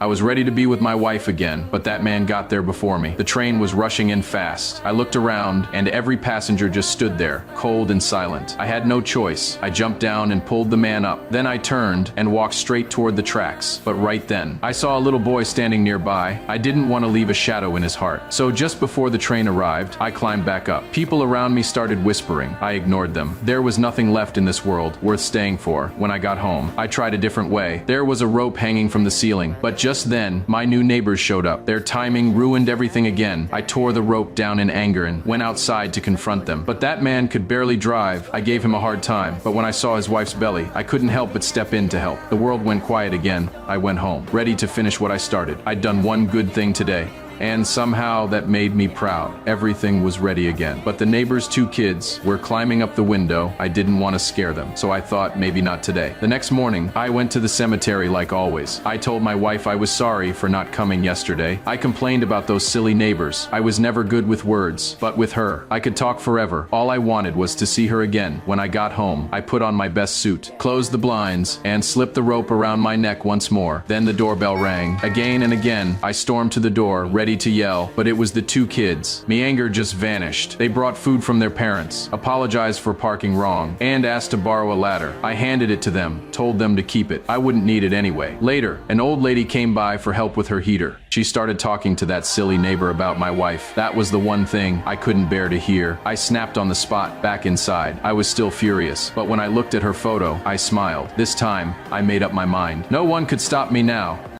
I was ready to be with my wife again, but that man got there before me. The train was rushing in fast. I looked around, and every passenger just stood there, cold and silent. I had no choice. I jumped down and pulled the man up. Then I turned and walked straight toward the tracks. But right then, I saw a little boy standing nearby. I didn't want to leave a shadow in his heart. So just before the train arrived, I climbed back up. People around me started whispering. I ignored them. There was nothing left in this world worth staying for. When I got home, I tried a different way. There was a rope hanging from the ceiling, but just then, my new neighbors showed up. Their timing ruined everything again. I tore the rope down in anger and went outside to confront them. But that man could barely drive. I gave him a hard time, but when I saw his wife's belly, I couldn't help but step in to help. The world went quiet again. I went home, ready to finish what I started. I'd done one good thing today. And somehow that made me proud. Everything was ready again. But the neighbor's two kids were climbing up the window. I didn't want to scare them, so I thought maybe not today. The next morning, I went to the cemetery like always. I told my wife I was sorry for not coming yesterday. I complained about those silly neighbors. I was never good with words, but with her, I could talk forever. All I wanted was to see her again. When I got home, I put on my best suit, closed the blinds, and slipped the rope around my neck once more. Then the doorbell rang. Again and again, I stormed to the door, ready to yell, but it was the two kids. My anger just vanished. They brought food from their parents, apologized for parking wrong, and asked to borrow a ladder. I handed it to them, told them to keep it. I wouldn't need it anyway. Later, an old lady came by for help with her heater. She started talking to that silly neighbor about my wife. That was the one thing I couldn't bear to hear. I snapped on the spot, back inside. I was still furious, but when I looked at her photo, I smiled. This time, I made up my mind. No one could stop me now.